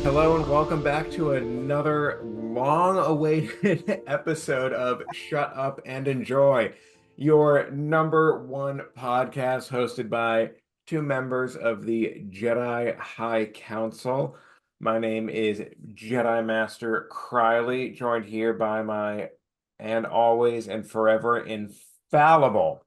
Hello and welcome back to another long-awaited episode of Shut Up and Enjoy, your number one podcast hosted by two members of the Jedi High Council. My name is Jedi Master Criley, joined here by my and always and forever infallible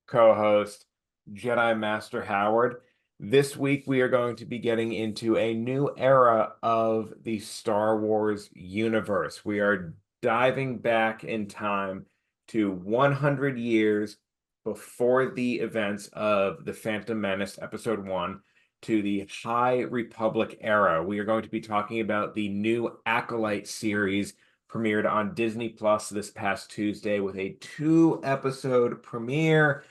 co-host, Jedi Master Howard. This week, we are going to be getting into a new era of the Star Wars universe. We are diving back in time to 100 years before the events of The Phantom Menace, Episode 1, to the High Republic era. We are going to be talking about the new Acolyte series premiered on Disney Plus this past Tuesday with a two-episode premiere.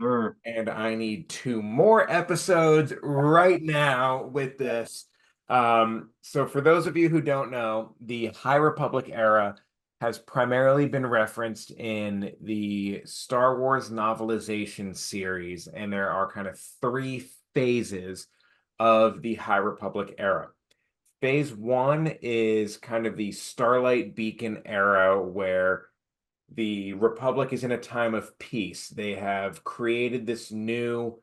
Sure. And I need two more episodes right now with this. So for those of you who don't know, the High Republic era has primarily been referenced in the Star Wars novelization series, and there are kind of three phases of the High Republic era. Phase one is kind of the Starlight Beacon era, where the Republic is in a time of peace. They have created this new,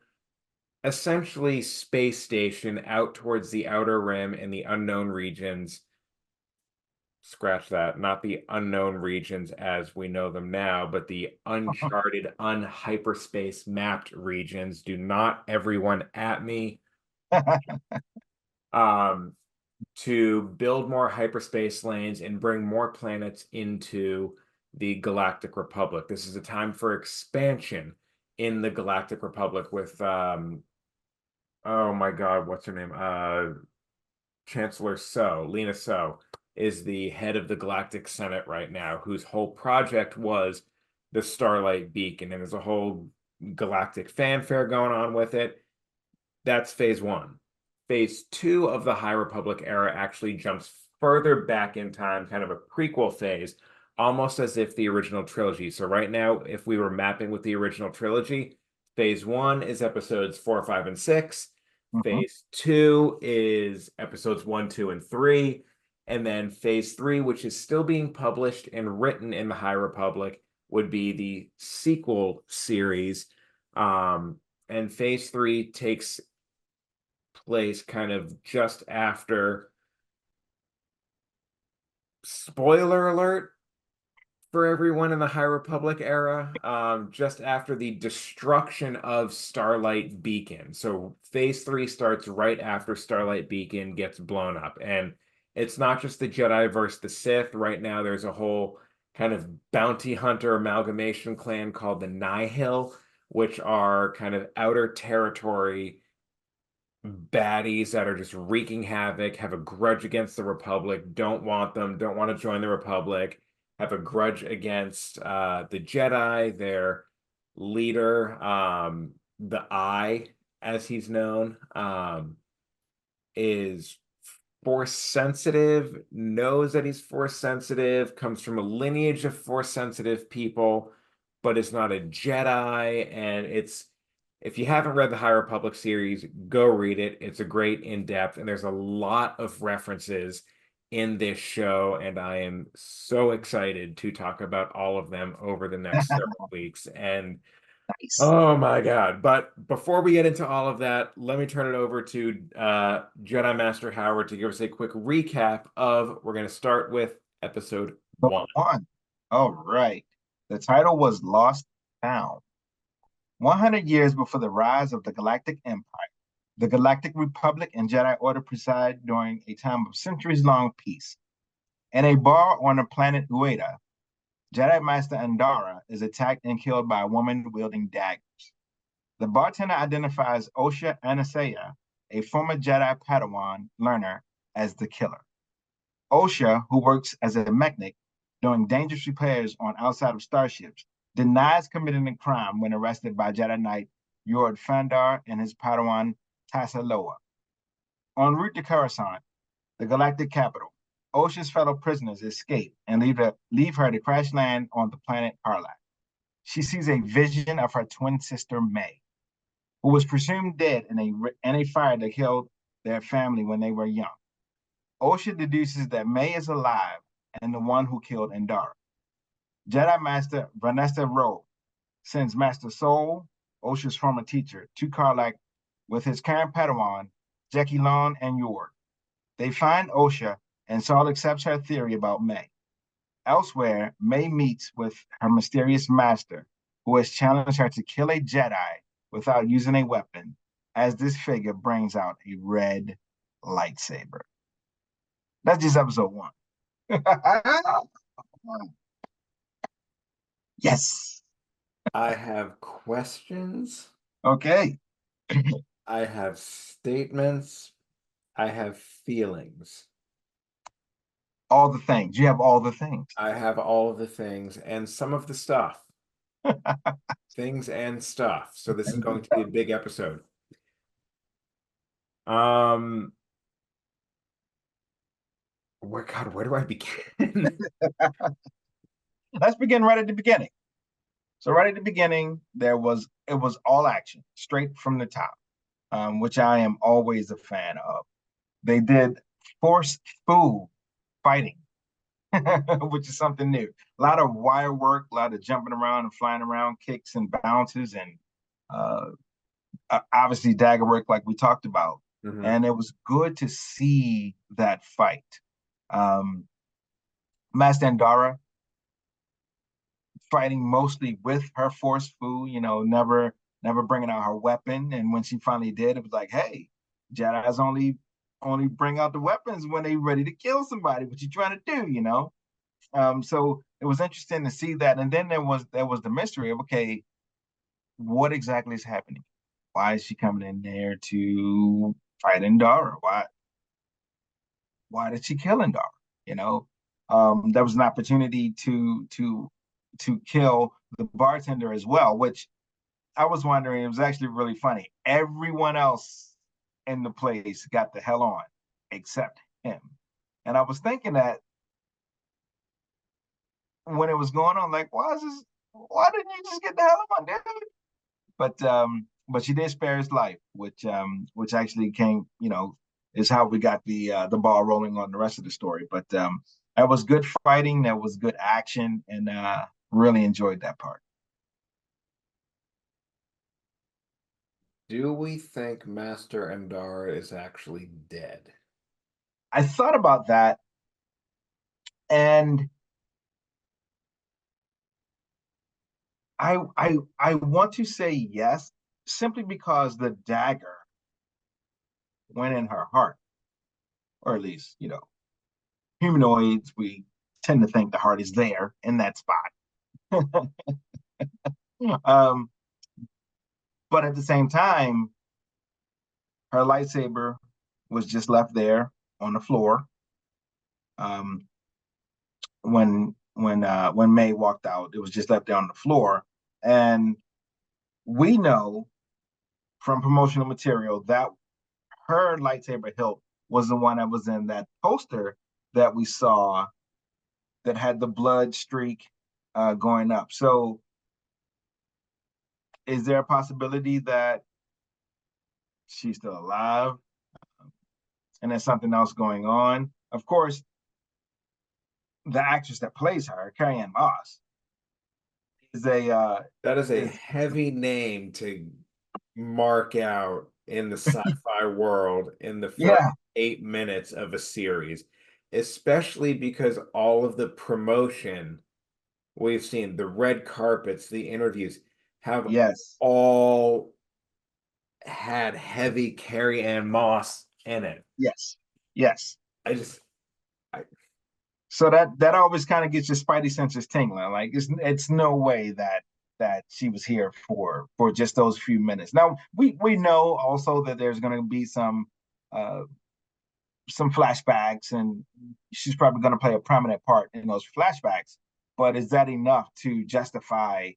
essentially, space station out towards the Outer Rim and the unknown regions. Scratch that, not the unknown regions as we know them now, but the uncharted, unhyperspace mapped regions. Do not everyone at me. Um, to build more hyperspace lanes and bring more planets into the Galactic Republic. This is a time for expansion in the Galactic Republic with oh my God, what's her name? Chancellor Lena So is the head of the Galactic Senate right now, whose whole project was the Starlight Beacon, and there's a whole galactic fanfare going on with it. That's phase one. Phase two of the High Republic era actually jumps further back in time, kind of a prequel phase, almost as if the original trilogy. So right now, if we were mapping with the original trilogy, phase one is episodes 4, 5, and 6. Mhm. Phase two is episodes 1, 2, and 3. And then phase three, which is still being published and written in the High Republic, would be the sequel series. And phase three takes place kind of just after, spoiler alert for everyone in the High Republic era, just after the destruction of Starlight Beacon. So phase three starts right after Starlight Beacon gets blown up. And it's not just the Jedi versus the Sith. Right now, there's a whole kind of bounty hunter amalgamation clan called the Nihil, which are kind of outer territory baddies that are just wreaking havoc, have a grudge against the Republic, don't want them, don't want to join the Republic, have a grudge against the Jedi, their leader, the Eye, as he's known, is force sensitive, knows that he's force sensitive, comes from a lineage of force sensitive people, but is not a Jedi. And it's, if you haven't read the High Republic series, go read it. It's a great in-depth, and there's a lot of references in this show, and I am so excited to talk about all of them over the next several weeks. And Nice. oh my God. But before we get into all of that, let me turn it over to Jedi Master Howard to give us a quick recap of, we're going to start with episode So one. one. All right. The title was Lost Town. 100 years before the rise of the Galactic Empire, the Galactic Republic and Jedi Order preside during a time of centuries-long peace. In a bar on the planet Ueda, Jedi Master Andara is attacked and killed by a woman wielding daggers. The bartender identifies Osha Anasaya, a former Jedi Padawan learner, as the killer. Osha, who works as a mechanic doing dangerous repairs on outside of starships, denies committing the crime when arrested by Jedi Knight Yord Fandar and his Padawan Tassaloa. En route to Coruscant, the galactic capital, Osha's fellow prisoners escape and leave her to crash land on the planet Karlak. She sees a vision of her twin sister May, who was presumed dead in a fire that killed their family when they were young. Osha deduces that May is alive and the one who killed Endara. Jedi Master Vanessa Rowe sends Master Soul, Osha's former teacher, to Karlak with his current Padawan, Jackie Lon and Yor. They find Osha, and Saul accepts her theory about May. Elsewhere, May meets with her mysterious master, who has challenged her to kill a Jedi without using a weapon, as this figure brings out a red lightsaber. That's just episode one. Yes. I have questions. Okay. I have statements. I have feelings. All the things. You have all the things. I have all of the things and some of the stuff. Things and stuff. So this is going to be a big episode. Um, where do I begin? Let's begin right at the beginning. So right at the beginning, it was all action, straight from the top, which I am always a fan of. They did forced food fighting, which is something new. A lot of wire work, a lot of jumping around and flying around, kicks and bounces, and uh, obviously dagger work, like we talked about. Mhm. And it was good to see that fight. Um, Master Andara fighting mostly with her force food, never bringing out her weapon. And when she finally did, it was like, hey, Jedi's only bring out the weapons when they ready to kill somebody. What you trying to do? So it was interesting to see that. And then there was the mystery of, okay, what exactly is happening? Why is she coming in there to fight Indara? Why did she kill Indara? There was an opportunity to kill the bartender as well, which I was wondering. It was actually really funny. Everyone else in the place got the hell on except him, and I was thinking that when it was going on, like, why didn't you just get the hell on, dude? But she did spare his life, which actually came, is how we got the ball rolling on the rest of the story. But that was good fighting, that was good action, and really enjoyed that part. Do we think Master Endara is actually dead? I thought about that, and I want to say yes, simply because the dagger went in her heart, or at least, humanoids, we tend to think the heart is there in that spot. um, but at the same time, her lightsaber was just left there on the floor. Um, when May walked out, it was just left there on the floor, and we know from promotional material that her lightsaber hilt was the one that was in that poster that we saw that had the blood streak going up. So, is there a possibility that she's still alive and there's something else going on? Of course, the actress that plays her, Carrie Ann Moss, is a That is a is heavy name to mark out in the sci-fi world in the first yeah, 8 minutes of a series, especially because all of the promotion we've seen, the red carpets, the interviews, have yes, all had heavy Carrie Ann Moss in it. yes, yes. I just, I, So that always kind of gets your spidey senses tingling. Like it's no way that she was here for just those few minutes. Now we know also that there's going to be uh, some flashbacks, and she's probably going to play a prominent part in those flashbacks. But is that enough to justify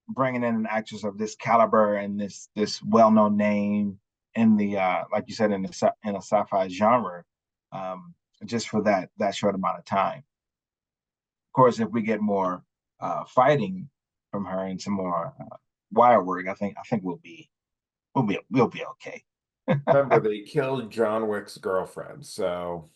bringing in an actress of this caliber and this well known name in the like you said, in a sci-fi genre, um, just for that short amount of time? Of course, if we get more fighting from her and some more wire work, I think we'll be okay. remember they killed John Wick's girlfriend, so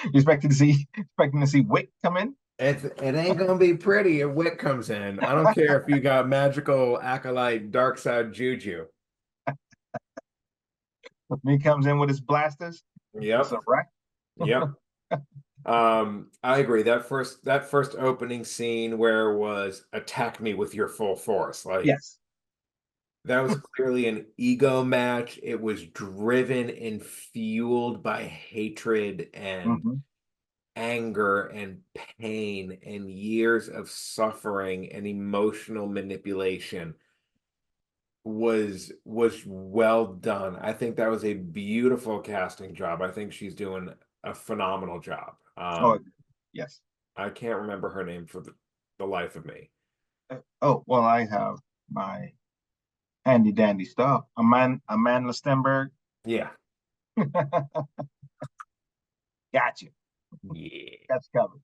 You expecting to see Wick come in? It ain't gonna be pretty if Wick comes in. I don't care if you got magical acolyte dark side juju. When he comes in with his blasters, it's Yep. a wreck. Yep. I agree. That first opening scene where it was attack me with your full force, like Yes. that was clearly an ego match. It was driven and fueled by hatred and Hmm. anger and pain and years of suffering and emotional manipulation was well done. I think that was a beautiful casting job. I think she's doing a phenomenal job. Oh, yes. I can't remember her name for the life of me. Oh, well, I have my handy dandy stuff. Amanda Stenberg. Yeah. Got you. Yeah. That's covered.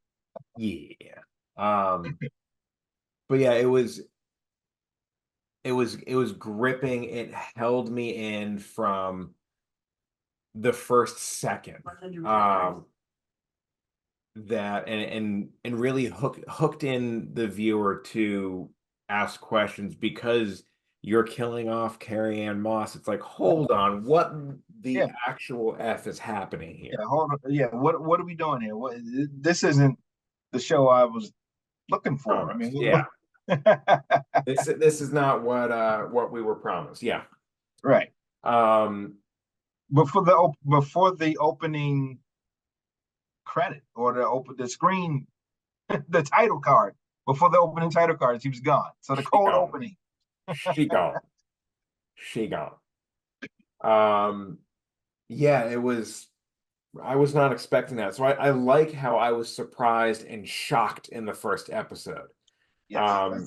Yeah. Um, but yeah, it was gripping. It held me in from the first second. That and really hooked in the viewer to ask questions because you're killing off Carrie Ann Moss. It's like, hold on, what the Yeah, actual F is happening yeah. here? Hold on. Yeah. What are we doing here? This isn't the show I was looking for. I mean, Promised. Yeah. what, This is not what we were promised. Yeah. right. Um Before the opening credit or the screen, the title card, before the opening title cards, he was gone. So the she cold gone. opening. She gone. She gone. Um yeah, I was not expecting that. So I like how I was surprised and shocked in the first episode. Yes, Um,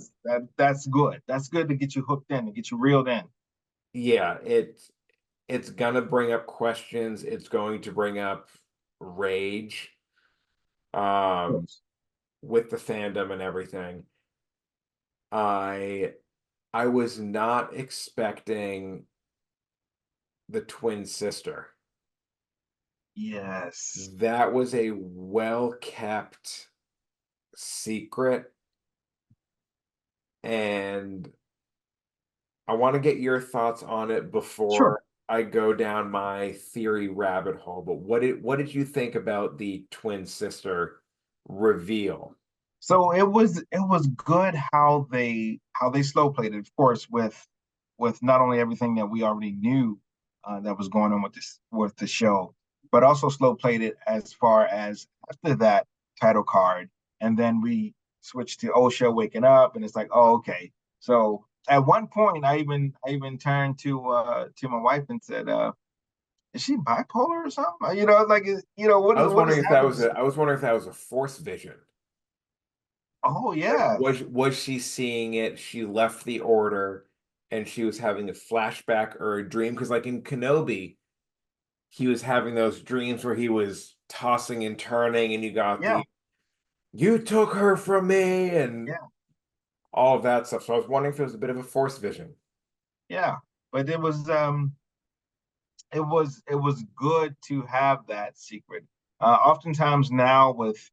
that's good. That's good to get you hooked in, to get you reeled in. yeah, it's gonna bring up questions. It's going to bring up rage, um, Yes. with the fandom and everything. I I was not expecting the twin sister. Yes. That was a well-kept secret, and I want to get your thoughts on it Sure. before I go down my theory rabbit hole. But what did you think about the twin sister reveal? So it was good how they slow played it, of course, with not only everything that we already knew that was going on with the show, but also slow played it as far as after that title card, and then we switched to Osha waking up, and it's like, oh, okay. So at one point, I even turned to my wife and said, "Is she bipolar or something?" Like, what is happening? I was wondering if that was a force vision. Oh Like, yeah, was she seeing it? She left the order and she was having a flashback or a dream. Because like in Kenobi, he was having those dreams where he was tossing and turning, and you got yeah, the you took her from me and yeah. all of that stuff. So I was wondering if it was a bit of a force vision. Yeah, but it was good to have that secret. Oftentimes now with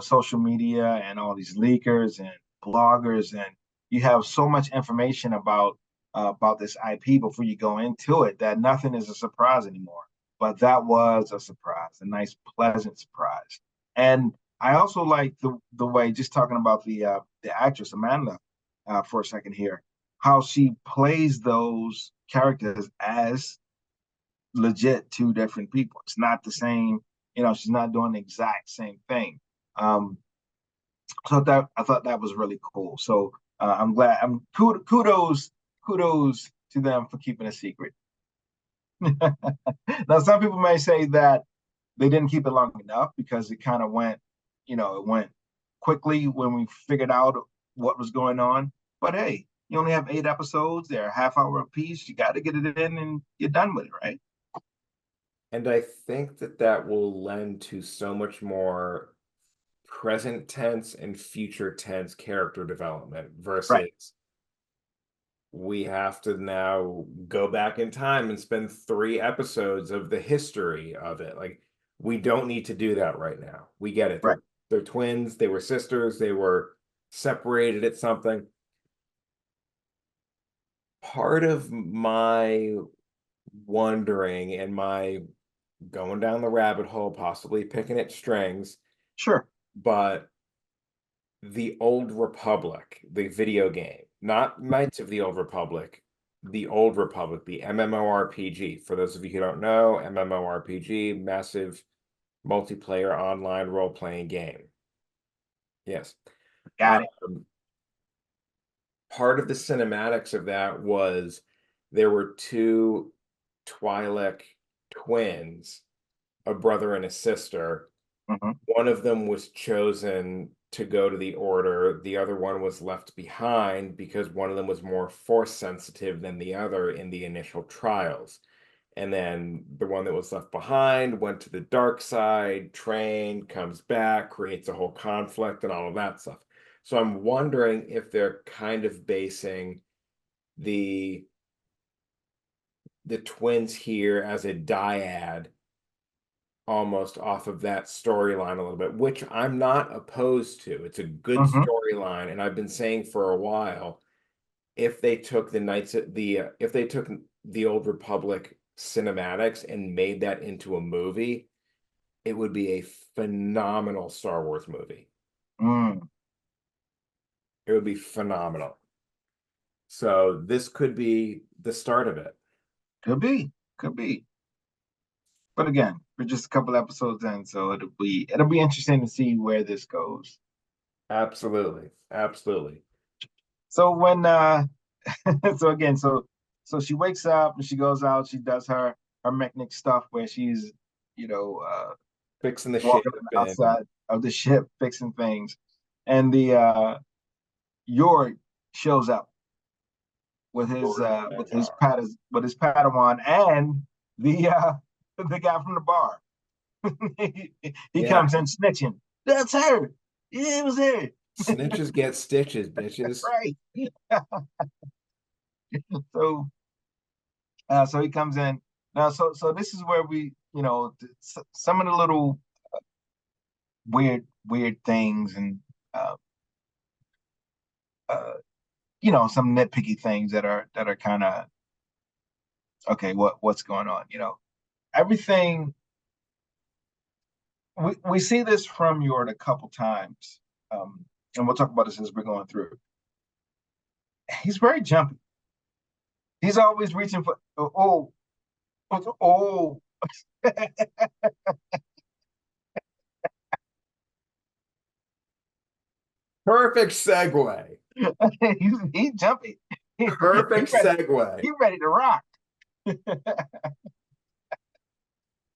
social media and all these leakers and bloggers, and you have so much information about this IP before you go into it that nothing is a surprise anymore. But that was a surprise, a nice pleasant surprise. And I also like the way, just talking about the actress Amanda for a second here, how she plays those characters as legit two different people. It's not the same. She's not doing the exact same thing. Um, so that I thought that was really cool. So I'm glad. Kudos to them for keeping a secret. Now, some people may say that they didn't keep it long enough because it kind of went quickly when we figured out what was going on. But hey, you only have 8 episodes. They're a half hour apiece. You got to get it in and you're done with it, right? And I think that will lend to so much more present tense and future tense character development Right. versus we have to now go back in time and spend 3 episodes of the history of it. Like, we don't need to do that right now. We get it. Right. They're twins, they were sisters, they were separated at something. Part of my wondering and my going down the rabbit hole, possibly picking at strings, Sure. but the Old Republic, the video game, not Knights of the Old Republic, the Old Republic, the MMORPG. For those of you who don't know, MMORPG, massive multiplayer online role-playing game. Yes. Got it. Part of the cinematics of that was there were two Twi'lek twins, a brother and a sister. Hmm. One of them was chosen to go to the order. The other one was left behind because one of them was more force sensitive than the other in the initial trials. And then the one that was left behind went to the dark side, trained, comes back, creates a whole conflict and all of that stuff. So I'm wondering if they're kind of basing the twins here as a dyad almost off of that storyline a little bit, which I'm not opposed to. It's a good Hmm. storyline, and I've been saying for a while, if they took if they took the Old Republic cinematics and made that into a movie, it would be a phenomenal Star Wars movie. Mm. It would be phenomenal. So this could be the start of it. Could be. Could be. But again, we're just a couple episodes in, so it'll be interesting to see where this goes. Absolutely. Absolutely. So when so again, so she wakes up and she goes out, she does her mechanic stuff where she's, you know, Fixing the ship walking on the and outside of the ship fixing things. And the York shows up with his Padawan and the the guy from the bar. He yeah. comes in snitching. That's her. Yeah, it was her. Snitches get stitches, bitches. Right. So so he comes in now. So this is where we, some of the little weird things and uh, uh, some nitpicky things that are kind of okay. What's going on? Everything we see this from Yord a couple times, and we'll talk about this as we're going through. He's very jumpy. He's always reaching for oh. Perfect segue. He's jumpy. He, he Perfect ready. segue. He ready to rock.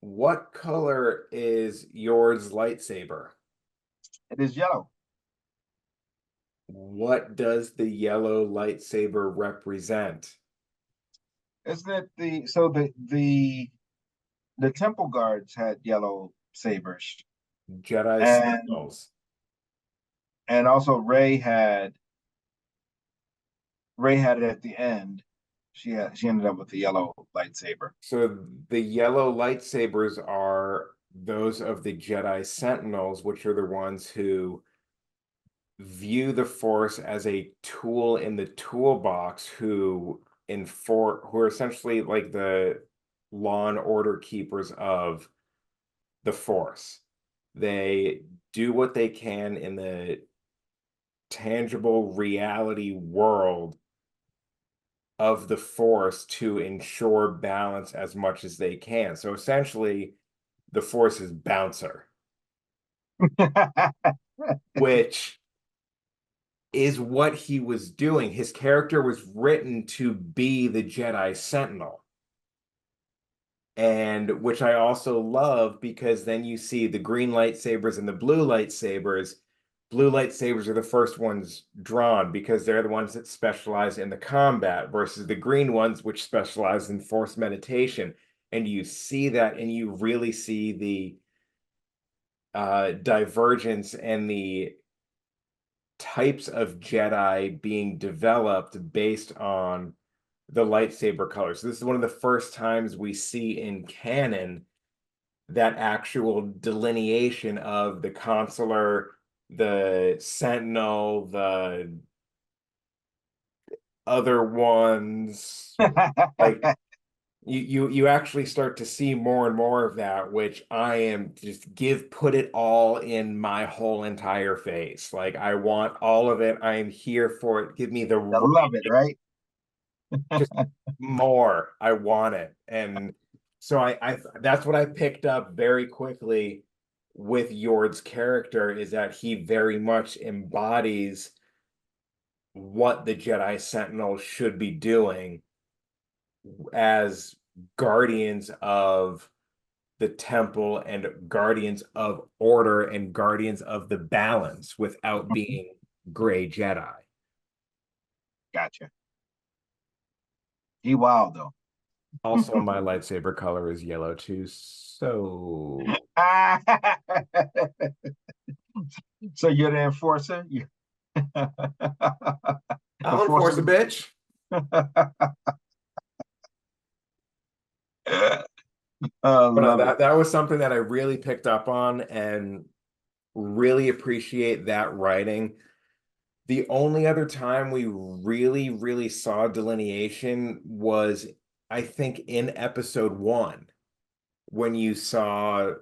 What color is yours lightsaber? It is yellow. What does the yellow lightsaber represent? Isn't it the temple guards had yellow sabers, Jedi and Sentinels. also Ray had it at the end. She ended up with the yellow lightsaber. So the yellow lightsabers are those of the Jedi Sentinels, which are the ones who view the Force as a tool in the toolbox, who are essentially like the law and order keepers of the Force. They do what they can in the tangible reality world of the Force to ensure balance as much as they can. So essentially, the Force is bouncer, which is what he was doing. His character was written to be the Jedi Sentinel. And which I also love because then you see the green lightsabers and the blue lightsabers. Blue lightsabers are the first ones drawn because they're the ones that specialize in the combat versus the green ones, which specialize in force meditation. And you see that, and you really see the divergence and the types of Jedi being developed based on the lightsaber color. So this is one of the first times we see in canon that actual delineation of the consular, the sentinel, the other ones. Like you actually start to see more and more of that, which I am just put it all in my whole entire face. Like I want all of it. I am here for it. Give me the I love it, right? just more. I want it. And so I that's what I picked up very quickly with Yord's character is that he very much embodies what the Jedi Sentinel should be doing as guardians of the temple and guardians of order and guardians of the balance without being gray Jedi. Gotcha. He wild though. Also, my lightsaber color is yellow too, so So you're the enforcer? I'll Enforcer. enforce a bitch. I But love it. that was something that I really picked up on and really appreciate that writing. The only other time we really, really saw delineation was, I think, in episode one, when you saw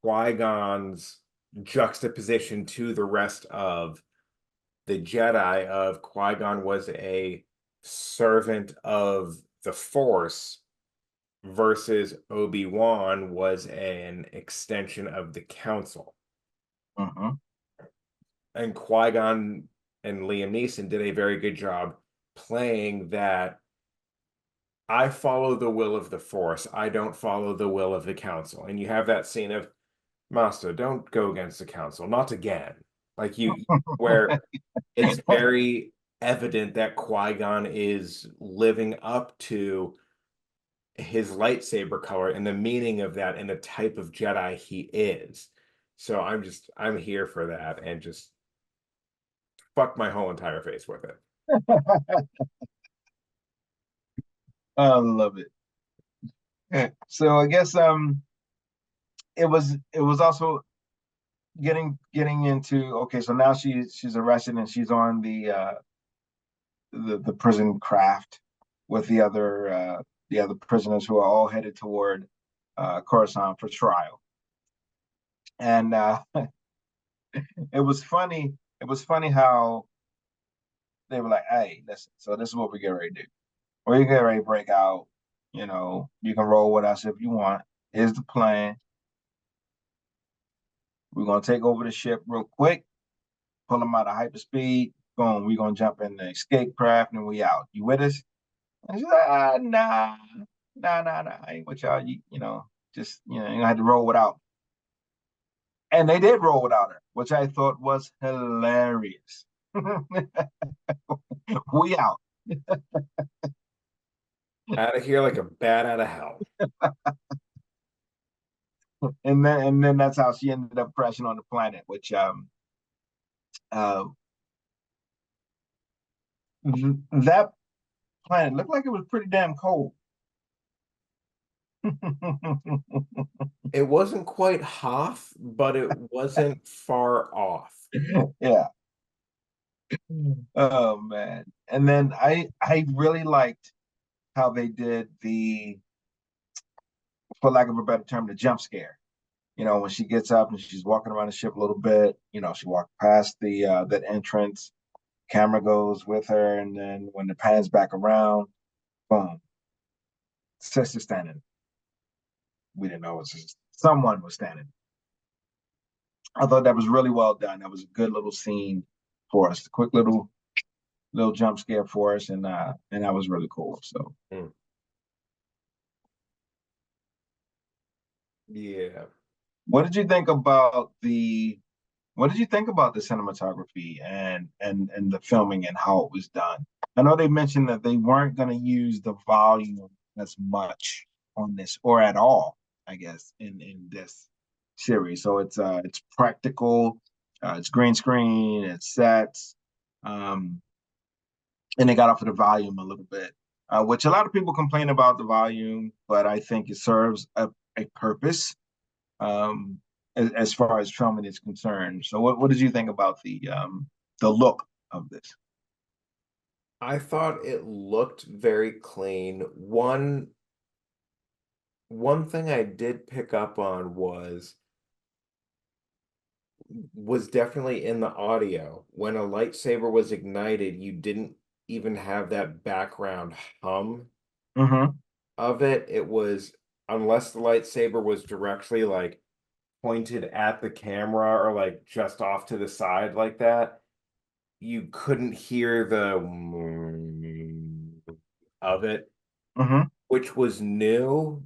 Qui-Gon's juxtaposition to the rest of the Jedi of Qui-Gon was a servant of the Force versus Obi-Wan was an extension of the Council. Mhm. And Qui-Gon and Liam Neeson did a very good job playing that I follow the will of the Force. I don't follow the will of the Council. And you have that scene of Master, don't go against the Council, not again. Like where it's very evident that Qui-Gon is living up to his lightsaber color and the meaning of that and the type of Jedi he is. So I'm here for that and just fuck my whole entire face with it. I love it. So I guess it was also getting into okay, so now she's arrested and she's on the prison craft with the other prisoners who are all headed toward Coruscant for trial. And it was funny. It was funny how they were like, "Hey, listen. So this is what we get ready to do. We get ready to break out. You know, you can roll with us if you want. Here's the plan. We're gonna take over the ship real quick, pull them out of hyperspeed. Boom. We're gonna jump in the escape craft and we out. You with us?" And she's like, nah. I ain't with y'all. Just you had to roll without. And they did roll without her, which I thought was hilarious. We out. Out of here like a bat out of hell. And then that's how she ended up crashing on the planet, which uh that planet looked like it was pretty damn cold. It wasn't quite Hoth, but it wasn't far off. Yeah. Oh man. And then I really liked how they did for lack of a better term, the jump scare. When she gets up and she's walking around the ship a little bit, she walked past that entrance, camera goes with her, and then when it pans back around, boom, sister standing. We didn't know it was someone was standing. I thought that was really well done. That was a good little scene for us. A quick little jump scare for us, and that was really cool. So Mm. Yeah. what did you think about the cinematography and the filming and how it was done? I know they mentioned that they weren't going to use the volume as much on this or at all, I guess, in this series. So it's practical It's green screen, it's sets, um, and they got off of the volume a little bit, which a lot of people complain about the volume, but I think it serves a purpose um, as far as filming is concerned. So, what did you think about the look of this? I thought it looked very clean. One thing I did pick up on was definitely in the audio. When a lightsaber was ignited, you didn't even have that background hum Mm-hmm. of it. It was, unless the lightsaber was directly like pointed at the camera or like just off to the side like that, you couldn't hear the of it, Mm-hmm. which was new.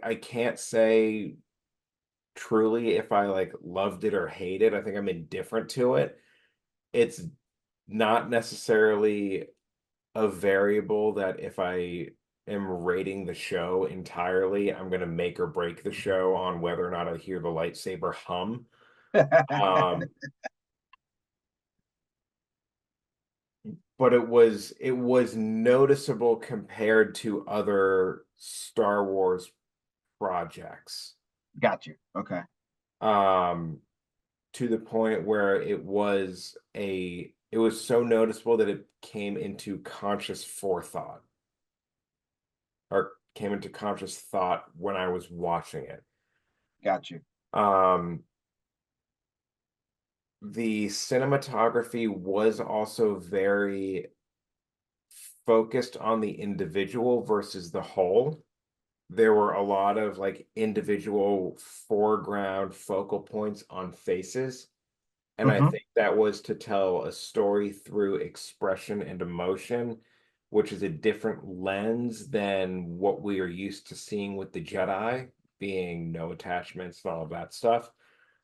I can't say truly if I like loved it or hated. I think I'm indifferent to it. It's not necessarily a variable that if I am rating the show entirely, I'm going to make or break the show on whether or not I hear the lightsaber hum. Um, but it was noticeable compared to other Star Wars projects. Got you. Okay. Um, to the point where it was so noticeable that it came into conscious forethought or came into conscious thought when I was watching it. Got you. Um, the cinematography was also very focused on the individual versus the whole. There were a lot of like individual foreground focal points on faces. And I Mm-hmm. think that was to tell a story through expression and emotion, which is a different lens than what we are used to seeing with the Jedi, being no attachments and all of that stuff.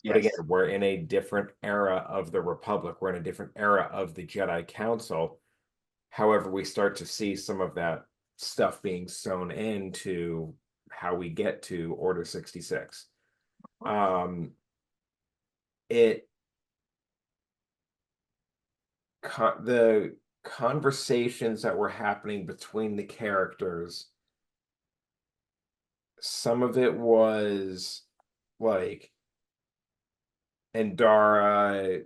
But again, Yes. we're in a different era of the Republic. We're in a different era of the Jedi Council. However, we start to see some of that stuff being sewn into how we get to Order 66. Um, it the conversations that were happening between the characters, some of it was like Andara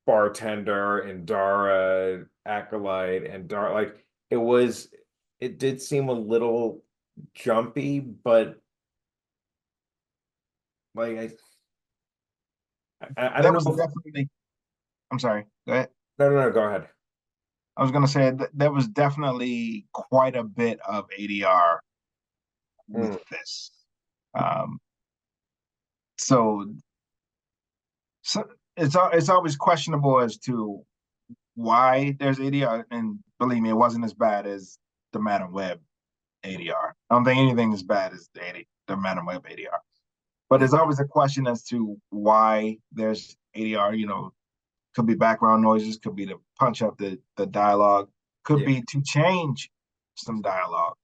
bartender, Andara acolyte, and Dara like it did seem a little jumpy, but like I don't That know was if, definitely. I'm sorry. Go ahead. no, go ahead. I was going to say there was definitely quite a bit of ADR with Mm, this. Um, so, so it's always questionable as to why there's ADR, and believe me, it wasn't as bad as the Madam Web ADR. I don't think anything as bad as the Madam Web ADR. But yeah, there's always a question as to why there's ADR. Could be background noises, could be to punch up the dialogue, could yeah. be to change some dialogue.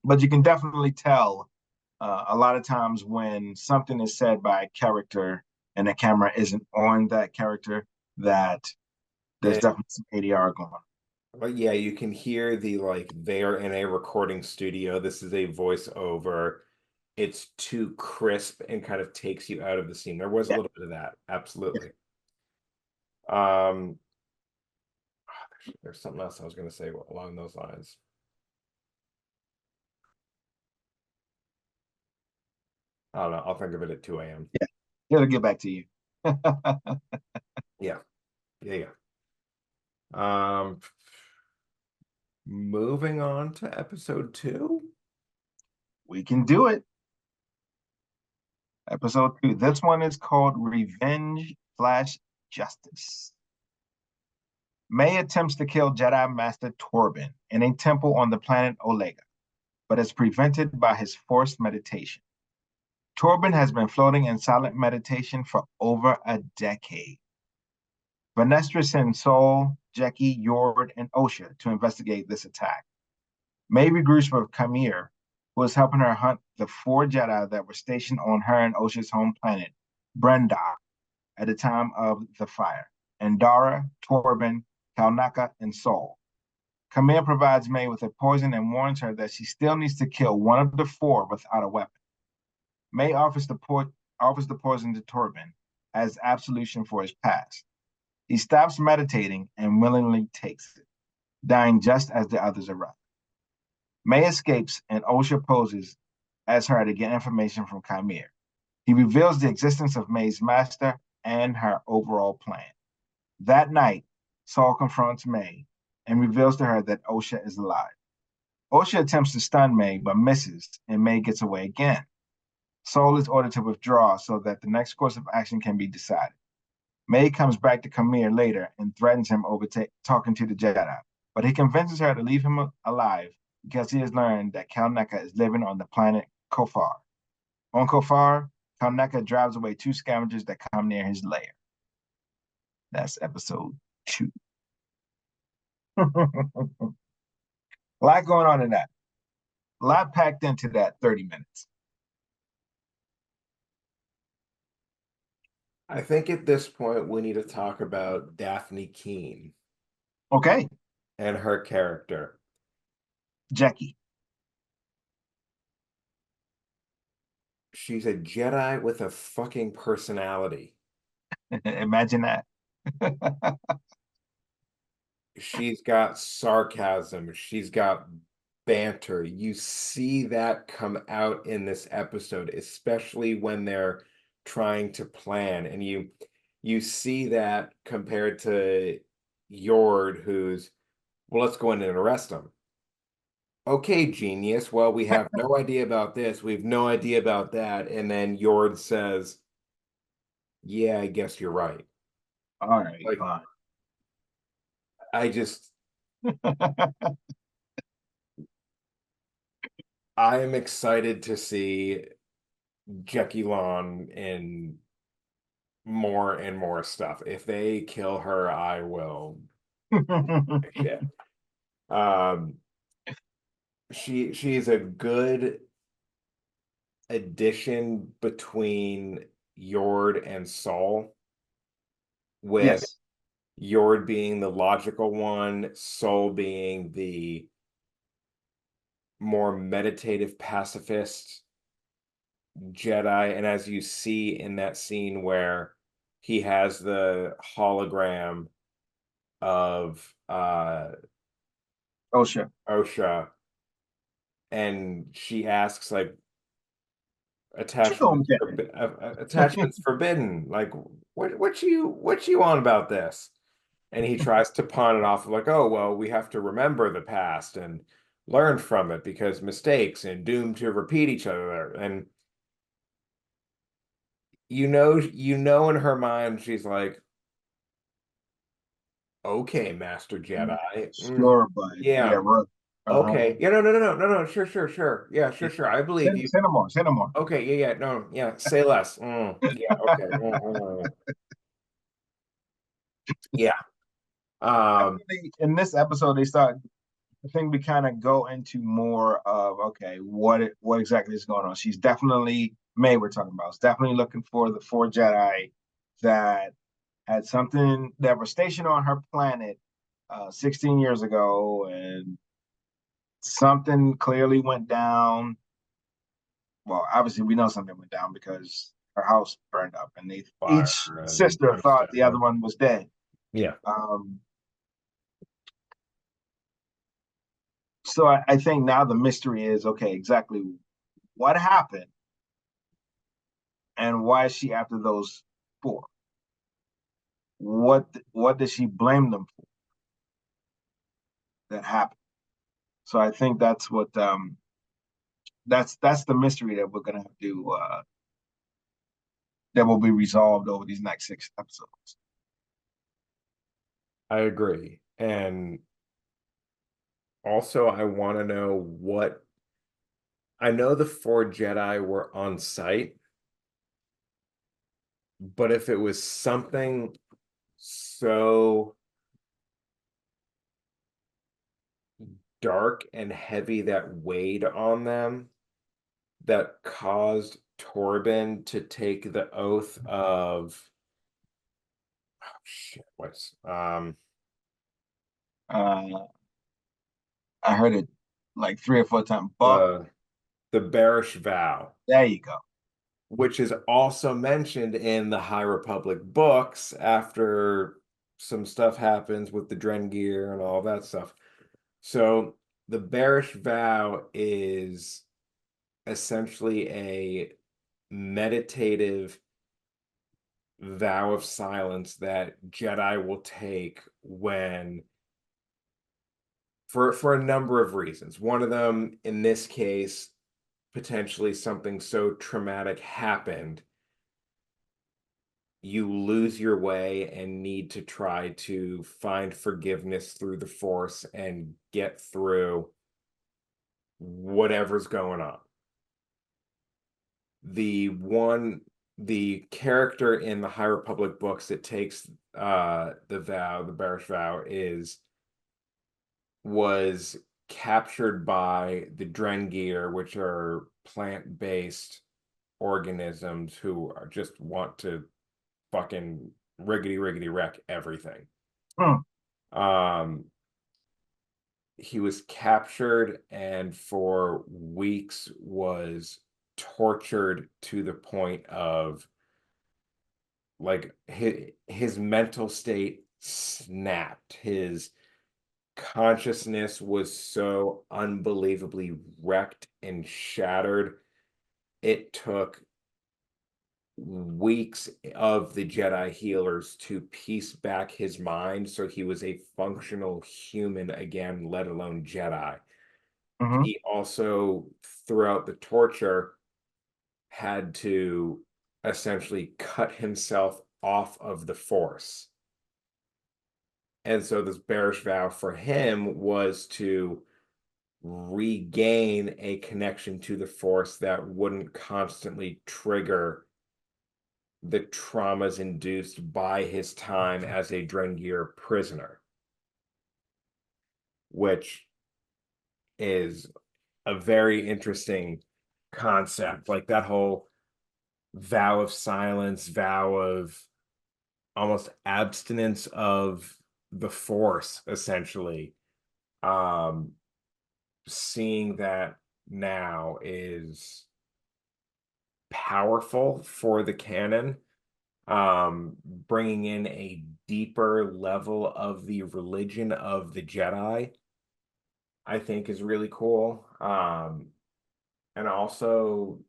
But you can definitely tell a lot of times when something is said by a character and the camera isn't on that character, that there's And definitely some ADR going on. but yeah, you can hear the like they're in a recording studio. This is a voiceover. It's too crisp and kind of takes you out of the scene. There was a Yeah, little bit of that, yeah. absolutely. Um, there's something else I was going to say along those lines. I don't know. I'll think of it at 2 a.m. Yeah. It'll get back to you. Yeah, yeah, yeah. Moving on to episode two. We can do it. Episode 2. This one is called Revenge Flash Justice. May attempts to kill Jedi Master Torben in a temple on the planet Olega, but is prevented by his forced meditation. Torben has been floating in silent meditation for over a decade. Vanestra sends Sol, Jecki, Yord, and Osha to investigate this attack. May regroups with Kamir, who was helping her hunt the 4 Jedi that were stationed on her and Osha's home planet, Brenda, at the time of the fire. Andara, Torben, Kalnaka, and Saul. Camille provides May with a poison and warns her that she still needs to kill one of the 4 without a weapon. May offers the poison to Torben as absolution for his past. He stops meditating and willingly takes it, dying just as the others arrive. May escapes and Osha poses as her to get information from Chimere. He reveals the existence of May's master and her overall plan. That night, Saul confronts May and reveals to her that Osha is alive. Osha attempts to stun May but misses, and May gets away again. Saul is ordered to withdraw so that the next course of action can be decided. May comes back to Chimere later and threatens him over talking to the Jedi, but he convinces her to leave him alive because he has learned that Kalneka is living on the planet Kofar. On Kofar, Kalneka drives away 2 scavengers that come near his lair. That's episode 2. A lot going on in that. A lot packed into that 30 minutes. I think at this point we need to talk about Daphne Keene Okay, and her character. Jackie. She's a Jedi with a fucking personality. Imagine that. She's got sarcasm. She's got banter. You see that come out in this episode, especially when they're trying to plan. And you see that compared to Yord, who's, well, let's go in and arrest him. Okay, genius. Well, we have no idea about this. We have no idea about that. And then Yord says, yeah, I guess you're right. All right, Like, fine. I just, I am excited to see Jackie Long in more and more stuff. If they kill her, I will. Yeah. Um, she's a good addition between Yord and Saul, with Yes. Yord being the logical one, Saul being the more meditative pacifist Jedi. And as you see in that scene where he has the hologram of Osha. Osha, and she asks like Chicken. attachments forbidden. Like what you on about this? And he tries to pawn it off like, oh well, we have to remember the past and learn from it because mistakes and doomed to repeat each other. And you know in her mind she's like, okay, Master Jedi. Sure, but yeah, Yeah. right. Uh-huh. Okay. Yeah, no. Sure. Yeah, sure. I believe you. Say no more. Say no more. Okay, yeah. No, yeah. Say less. Yeah, okay. Yeah. Um, Definitely in this episode, they start. I think we kind of go into more of okay, what exactly is going on. She's definitely May. We're talking about. Is definitely looking for the 4 Jedi that had something that were stationed on her planet 16 years ago, and something clearly went down. Well, obviously we know something went down because her house burned up, and they fire each and sister thought the other brimstone. one was dead. Yeah. Um, so I think now the mystery is okay, exactly what happened and why is she after those 4? What did she blame them for that happened? So I think that's what that's the mystery that we're gonna have to that will be resolved over these next 6 episodes. I agree. And also I want to know what I know the 4 Jedi were on site, but if it was something so dark and heavy that weighed on them, that caused Torben to take the oath of shit, what's Uh, I heard it like 3 or 4 times. Buck, the bearish vow, there you go. which is also mentioned in the High Republic books after some stuff happens with the Drengir and all that stuff. So the bearish vow is essentially a meditative vow of silence that Jedi will take when for a number of reasons. One of them, in this case, potentially something so traumatic happened, you lose your way and need to try to find forgiveness through the Force and get through whatever's going on. The character in the High Republic books that takes the bearish vow was captured by the Drengir, which are plant-based organisms who just want to fucking riggedy wreck everything. Hmm. He was captured and for weeks was tortured to the point of like his mental state snapped. His consciousness was so unbelievably wrecked and shattered. It took weeks of the Jedi healers to piece back his mind so he was a functional human again, let alone Jedi. Hmm. He also, throughout the torture, had to essentially cut himself off of the Force. And so this bearish vow for him was to regain a connection to the Force that wouldn't constantly trigger the traumas induced by his time as a Drengir prisoner, which is a very interesting concept. Like that whole vow of silence, vow of almost abstinence of the Force, essentially. Um, Seeing that now is powerful for the canon, bringing in a deeper level of the religion of the Jedi, I think is really cool. And also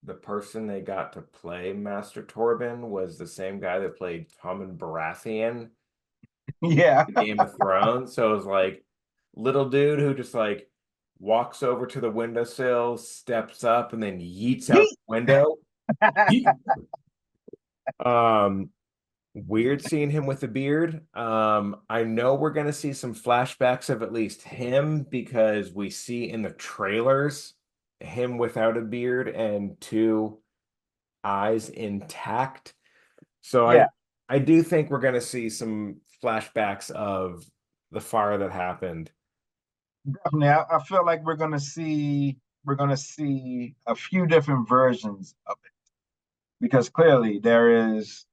the person they got to play Master Torben was the same guy that played Tommen Baratheon Yeah. in Game of Thrones. So it was like little dude who just like walks over to the windowsill, steps up, and then yeets out Yeet. the window. Yeet. Um, Weird seeing him with a beard. I know we're gonna see some flashbacks of at least him because we see in the trailers him without a beard and two eyes intact. So Yeah, I do think we're gonna see some flashbacks of the fire that happened. definitely. I feel like we're gonna see a few different versions of it because clearly there is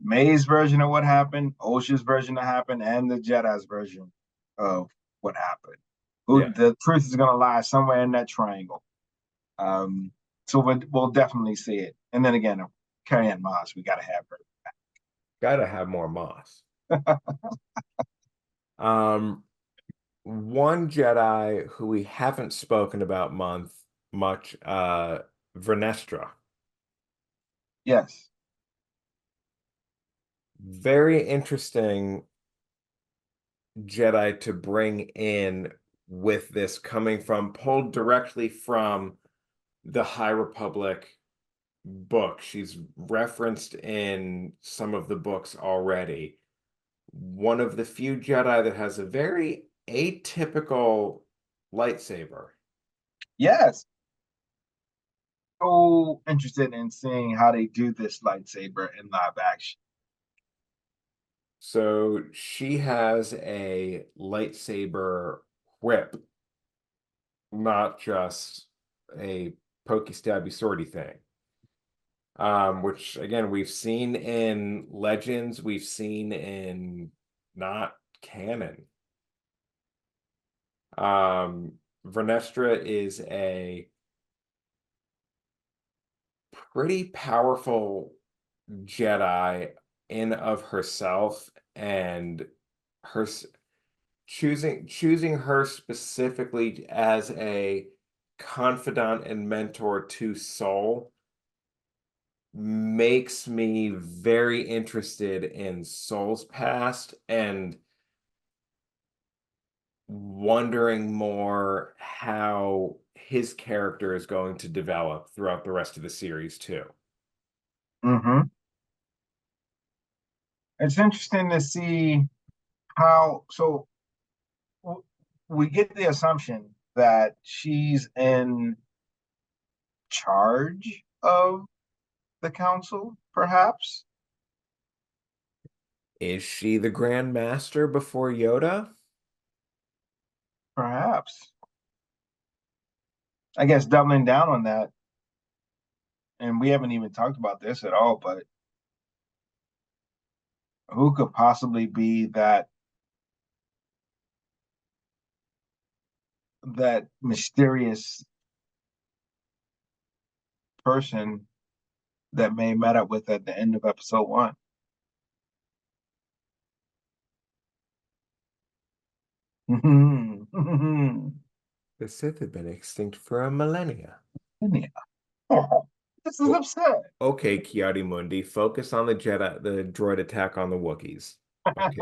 May's version of what happened, Osha's version of what happened, and the Jedi's version of what happened. Who Yeah, the truth is gonna lie somewhere in that triangle. So we'll definitely see it. And then again, Carrie Ann Moss, we gotta have gotta have more Moss. her. Um, One Jedi who we haven't spoken about much, Vernestra. Yes. Very interesting Jedi to bring in with this coming from pulled directly from the High Republic book. She's referenced in some of the books already. One of the few Jedi that has a very atypical lightsaber. Yes. So interested in seeing how they do this lightsaber in live action. So she has a lightsaber whip, not just a pokey stabby swordy thing. Which again we've seen in Legends, we've seen in not canon. Vernestra is a pretty powerful Jedi in of herself, and her choosing her specifically as a confidant and mentor to Soul makes me very interested in Soul's past and wondering more how his character is going to develop throughout the rest of the series too. Mm-hmm. It's interesting to see how. So we get the assumption that she's in charge of the council, perhaps. Is she the Grand Master before Yoda? Perhaps. I guess doubling down on that, and we haven't even talked about this at all, but who could possibly be that mysterious person that May met up with at the end of episode one? The Sith had been extinct for a millennia. Yeah. Oh, this is upset. Okay, Kiadi Mundi, focus on the droid attack on the Wookiees. Okay.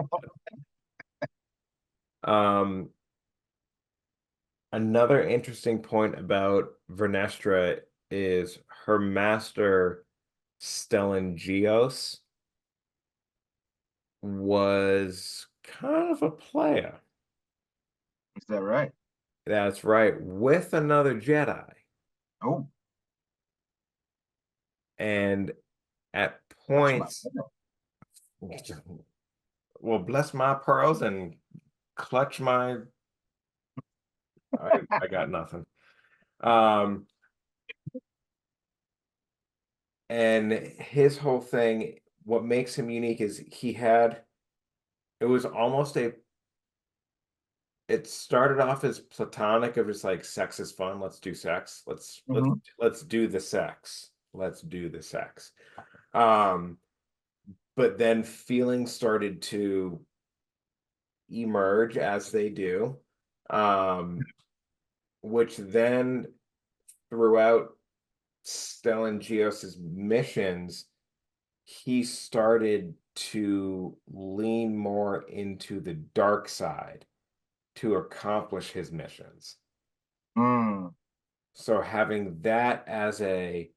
Um, Another interesting point about Vernestra is her master, Stellan Gios, was kind of a player. Is that right? That's right, with another Jedi. Oh, And at that's my points, well, bless my pearls and clutch my. I got nothing. Um, and his whole thing, what makes him unique is it was almost it started off as platonic of just like sex is fun, let's do sex. Mhm. Let's do the sex. Let's do the sex. Um, but then feelings started to emerge as they do. Um, which then throughout Stellan Gios's missions, he started to lean more into the dark side to accomplish his missions. Mm. So having that as a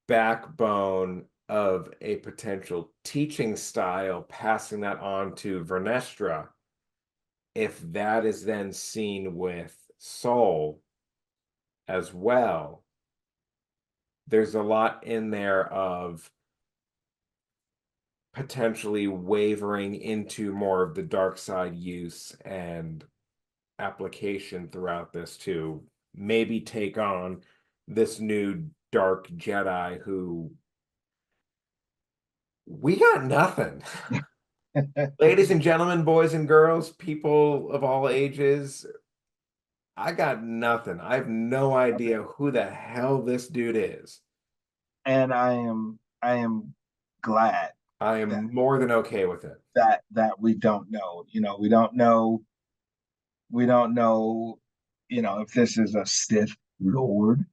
backbone of a potential teaching style, passing that on to Vernestra, if that is then seen with Soul as well, there's a lot in there of potentially wavering into more of the dark side use and application throughout this to maybe take on this new dark Jedi who we got nothing. Ladies and gentlemen, boys and girls, people of all ages, I got nothing. I have no idea who the hell this dude is. And I am glad I that am more than okay with it. we don't know. We don't know, if this is a Sith Lord,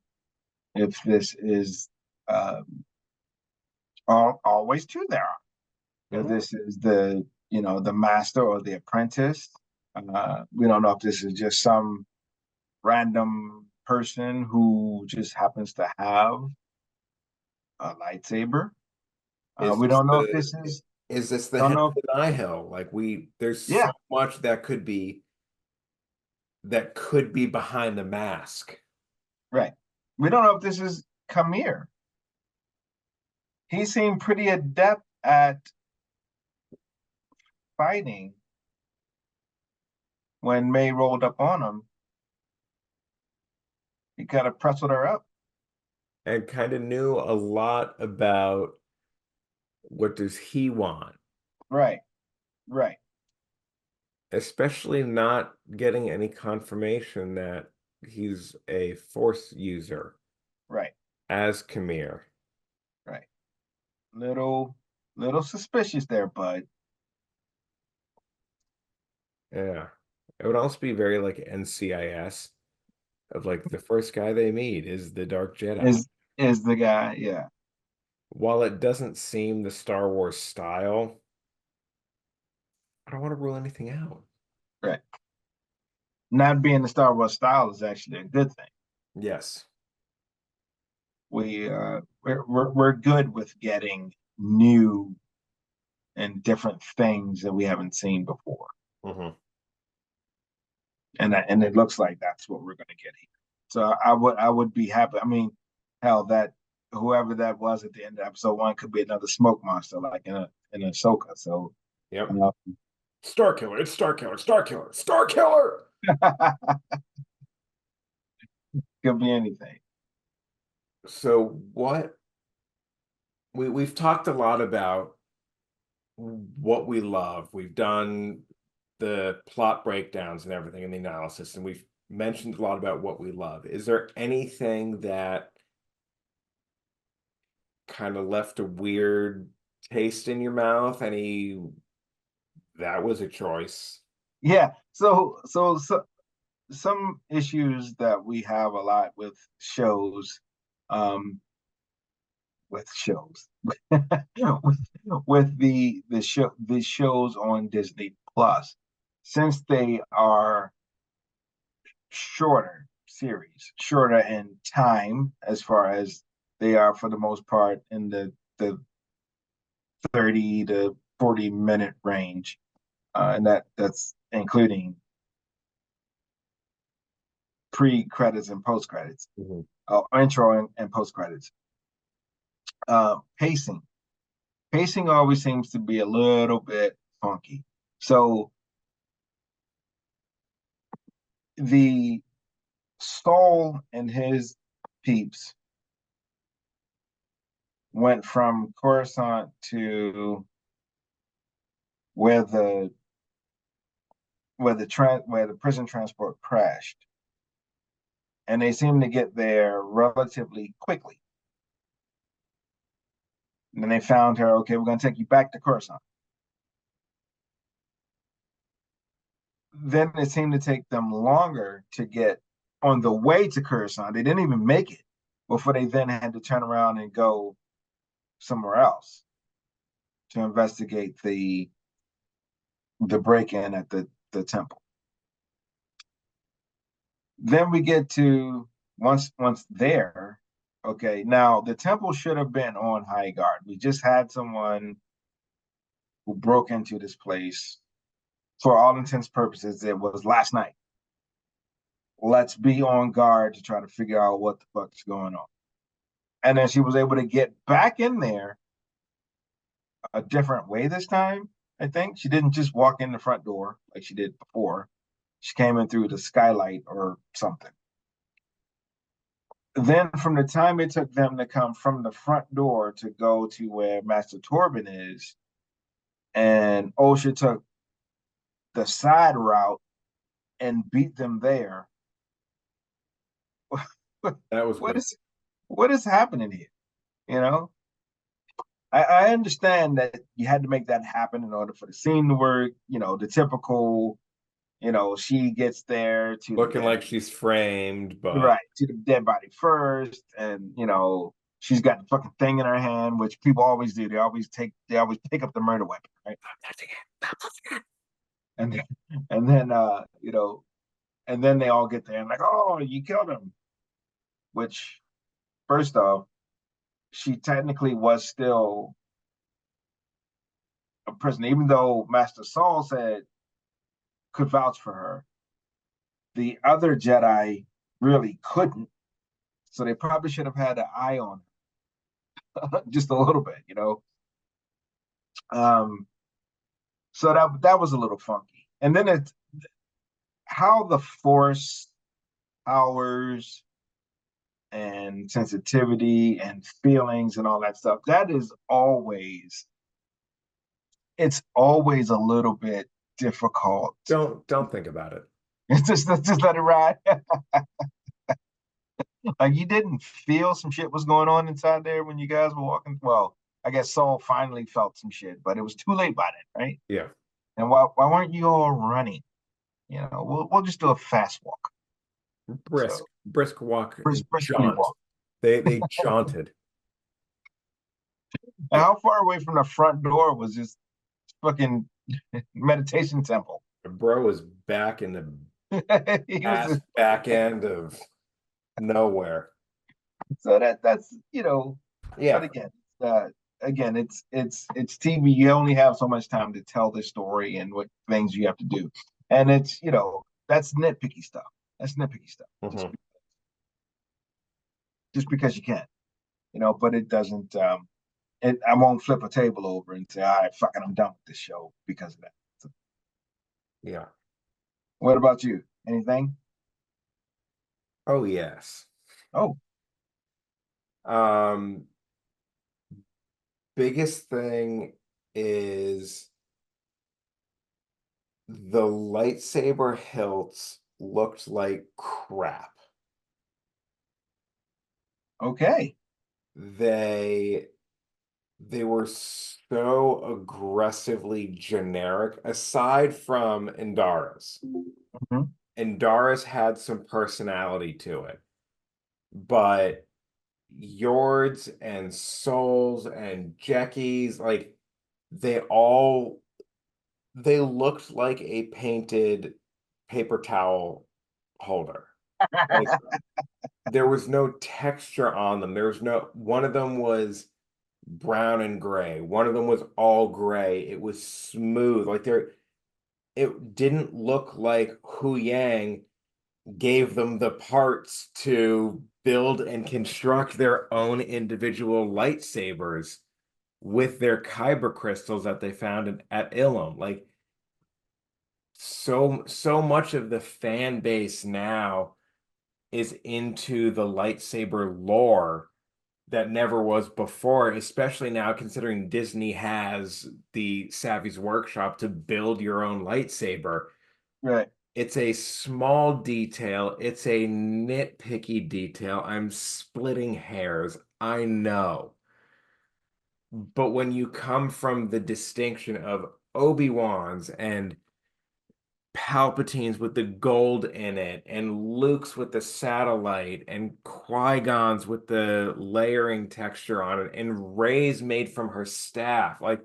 if this is always two there are. If Mhm. this is the master or the apprentice. We don't know if this is just some random person who just happens to have a lightsaber. Is We this don't know if the this is, is this the don't head know. of the Nihil? Like there's so Yeah, much that could be behind the mask. right. We don't know if this is Kamir. He seemed pretty adept at fighting when May rolled up on him. He kind of pressed her up. and kind of knew a lot about what does he want, Right, right, especially not getting any confirmation that he's a force user right, as Khmer. right. Little, little suspicious there, bud. Yeah. It would also be very like NCIS of like the first guy they meet is the Dark Jedi. Is the guy? Yeah, While it doesn't seem the Star Wars style, I don't want to rule anything out. right. Not being the Star Wars style is actually a good thing. Yes. We're good with getting new and different things that we haven't seen before, Hmm. and it looks like that's what we're going to get here. So I would be happy. I mean, hell, that whoever that was at the end of episode one could be another smoke monster, like in Ahsoka. So Yep. uh, Star Killer. It's Star Killer. Star Killer. Star Killer. could be anything. So what we've talked a lot about what we love. We've done the plot breakdowns and everything in the analysis, and we've mentioned a lot about what we love. Is there anything that kind of left a weird taste in your mouth? Any that was a choice. Yeah. So some issues that we have a lot shows, um, with shows, with, with the shows on Disney Plus, since they are shorter series, shorter in time as far as they are for the most part in the 30 to 40-minute range, and that's including pre credits and post credits, Mhm. intro and post credits. Pacing. Pacing always seems to be a little bit funky. So the Soul and his peeps went from Coruscant to where the prison transport crashed, and they seemed to get there relatively quickly. And then they found her. Okay, we're going to take you back to Coruscant. Then it seemed to take them longer to get on the way to Coruscant. They didn't even make it before they then had to turn around and go somewhere else to investigate the break-in at the temple. Then we get to once there. Okay, now the temple should have been on high guard. We just had someone who broke into this place. For all intents and purposes, it was last night. Let's be on guard to try to figure out what the fuck's going on. And then she was able to get back in there a different way this time. I think she didn't just walk in the front door like she did before. She came in through the skylight or something. Then, from the time it took them to come from the front door to go to where Master Torben is, and Osha took the side route and beat them there. That was what weird. is what is happening here? You know, I understand that you had to make that happen in order for the scene to work. You know, the typical. She gets there to the Looking dead, like she's framed, but right, to the dead body first, and she's got the fucking thing in her hand, which people always do. They always pick up the murder weapon, right? And then, and then and then they all get there and like, oh, you killed him. Which, first off, she technically was still a prisoner, even though Master Saul said could vouch for her. The other Jedi really couldn't, so they probably should have had an eye on her just a little bit. Um, so that was a little funky. And then it's how the Force powers and sensitivity and feelings and all that stuff. That is always, it's always a little bit difficult. Don't think about it. It's just let it ride. Like you didn't feel some shit was going on inside there when you guys were walking. Well, I guess Saul finally felt some shit, but it was too late by then, right? Yeah. And why weren't you all running? You know, we'll just do a fast walk. So Brisk walk and briskly jaunt. walk. They jaunted. And how far away from the front door was this fucking meditation temple? Bro was back in the He was ass back end of nowhere. so that's you know, but Yeah. again, it's TV. You only have so much time to tell this story and what things you have to do, and it's you know that's nitpicky stuff. That's nitpicky stuff. Mhm. Just because you can, you know, but it doesn't. I won't flip a table over and say, all right, fucking, I'm done with this show because of that. So, Yeah. what about you? Anything? Oh yes. Oh, Um, biggest thing is the lightsaber hilts looked like crap. okay. They they were so aggressively generic, aside from Indara's. Mhm. Indara's had some personality to it, but Yord's and Souls and Jackie's, like they all they looked like a painted paper towel holder. Like there was no texture on them. There was no one of them was brown and gray. One of them was all gray. It was smooth. Like there it didn't look like Hu Yang gave them the parts to build and construct their own individual lightsabers with their kyber crystals that they found at Ilum. Like so much of the fan base now is into the lightsaber lore that never was before, especially now considering Disney has the Savvy's Workshop to build your own lightsaber. Right. It's a small detail, it's a nitpicky detail. I'm splitting hairs, I know. But when you come from the distinction of Obi-Wan's and Palpatine's with the gold in it, and Luke's with the satellite, and Qui-Gon's with the layering texture on it, and Rey's made from her staff. Like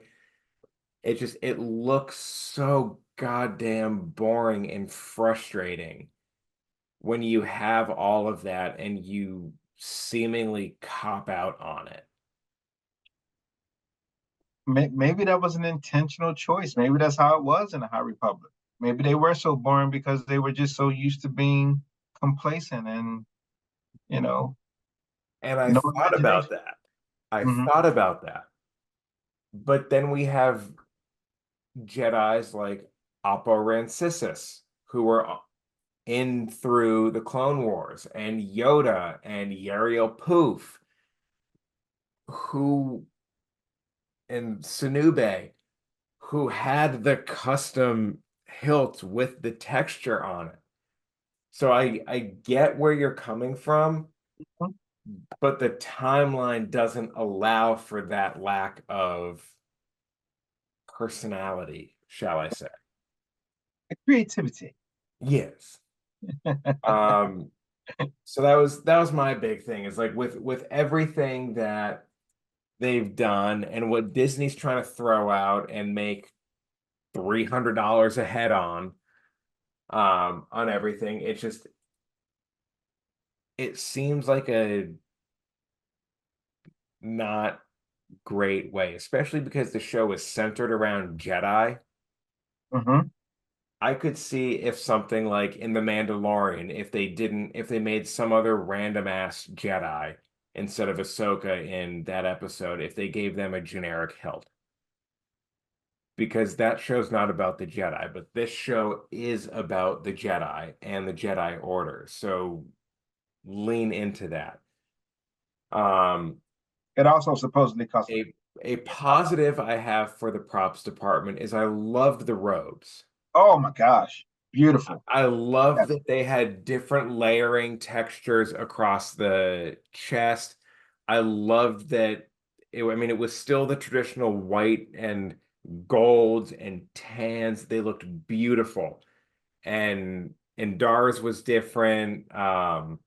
it looks so goddamn boring and frustrating when you have all of that and you seemingly cop out on it. Maybe that was an intentional choice. Maybe that's how it was in the High Republic. Maybe they were so boring because they were just so used to being complacent and you know And I no thought about imagination. that. I Hmm. thought about that. But then we have Jedis like Oppo Rancisis, who were in through the Clone Wars, and Yoda and Yariel Poof, who and Sunube, who had the custom hilt with the texture on it. So I get where you're coming from, but the timeline doesn't allow for that lack of personality, shall I say. Creativity. Yes. Um, so that was my big thing is like with everything that they've done and what Disney's trying to throw out and make $300 a head on everything. It seems like a not great way, especially because the show is centered around Jedi. Hmm. I could see if something like in The Mandalorian, if they made some other random ass Jedi instead of Ahsoka in that episode, if they gave them a generic hilt. Because that show's not about the Jedi, but this show is about the Jedi and the Jedi Order. So lean into that. It also supposedly costs. A positive I have for the props department is I loved the robes. Oh my gosh, beautiful. I love Yes. that they had different layering textures across the chest. I loved that I mean, it was still the traditional white and golds and tans. They looked beautiful. And Dars was different. Blah,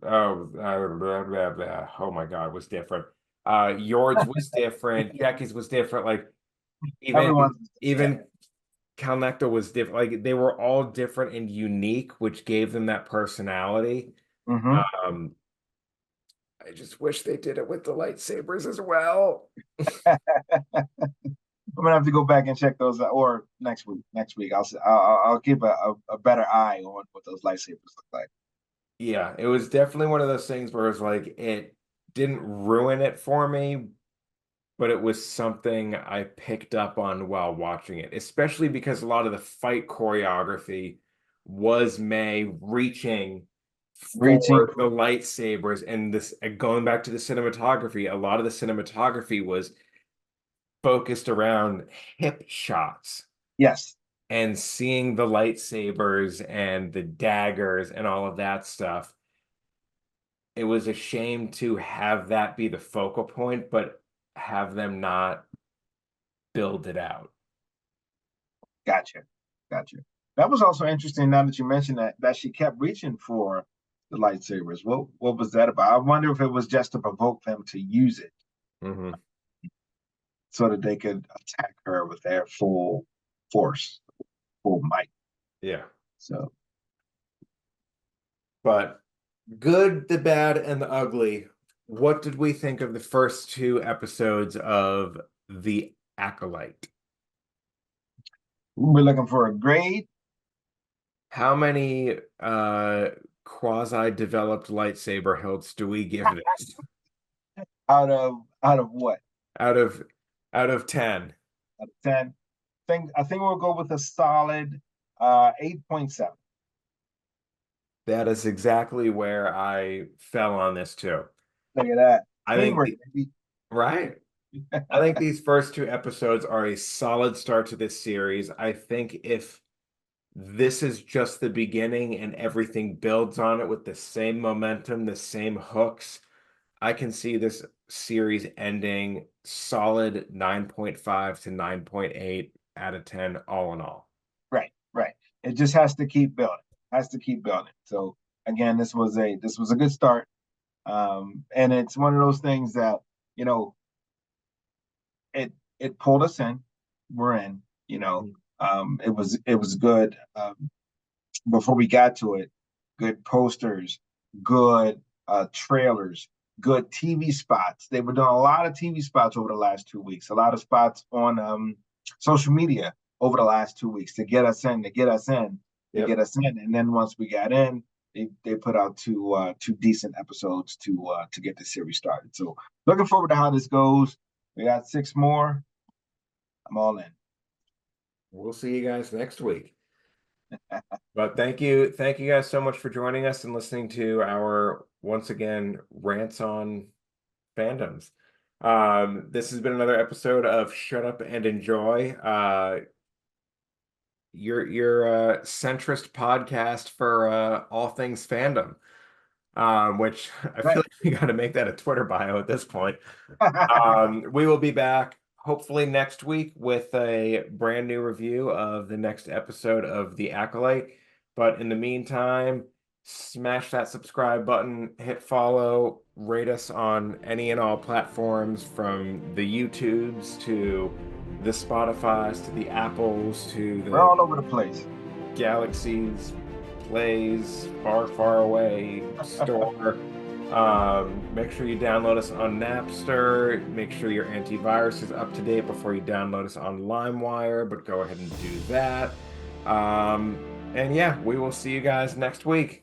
blah, blah. Oh my God, was different. Yord's was different. Jackie's was different. Like even Everyone's yeah. even Kalnecta was different. Like they were all different and unique, which gave them that personality. Hmm. Um, I just wish they did it with the lightsabers as well. I'm gonna have to go back and check those out, or next week. Next week, I'll keep a better eye on what those lightsabers look like. Yeah, it was definitely one of those things where it's like it didn't ruin it for me, but it was something I picked up on while watching it, especially because a lot of the fight choreography was May reaching Reaching, for the lightsabers, and this going back to the cinematography, a lot of the cinematography was focused around hip shots yes, and seeing the lightsabers and the daggers and all of that stuff. It was a shame to have that be the focal point, but have them not build it out. gotcha, gotcha. That was also interesting. Now that you mentioned that she kept reaching for the lightsabers. What was that about? I wonder if it was just to provoke them to use it Hmm. so that they could attack her with their full force, full might. Yeah. So But good, the bad, and the ugly. What did we think of the first two episodes of The Acolyte? we're looking for a grade How many quasi-developed lightsaber hilts do we give this out of what? out of out of 10? Out of 10. I think we'll go with a solid 8.7. That is exactly where I fell on this too. Look at that. I think Teamwork, baby. right. I think these first two episodes are a solid start to this series. I think if this is just the beginning and everything builds on it with the same momentum, the same hooks, I can see this series ending solid 9.5 to 9.8 out of 10 all in all. Right, right. It just has to keep building. Has to keep building. So again, this was a good start. And it's one of those things that, you know, it pulled us in. We're in, you know. It was good. Before we got to it, good posters, good trailers, good TV spots. They were doing a lot of TV spots over the last 2 weeks, a lot of spots on social media over the last 2 weeks to get us in, to get us in, to get Yep. us in. And then once we got in, they put out two decent episodes to get the series started. So looking forward to how this goes. We got 6 more. I'm all in. We'll see you guys next week. But thank you guys so much for joining us and listening to our once again rants on fandoms. This has been another episode of Shut Up and Enjoy. Your centrist podcast for all things fandom. Which I feel Right. like we got to make that a Twitter bio at this point. We will be back hopefully next week with a brand new review of the next episode of The Acolyte. But in the meantime, smash that subscribe button, hit follow, rate us on any and all platforms from the YouTubes to the Spotifys to the Apples to We're the all over the place. Galaxies, Plays, Far, Far Away store. Make sure you download us on Napster. Make sure your antivirus is up to date before you download us on LimeWire, but go ahead and do that. And yeah, we will see you guys next week.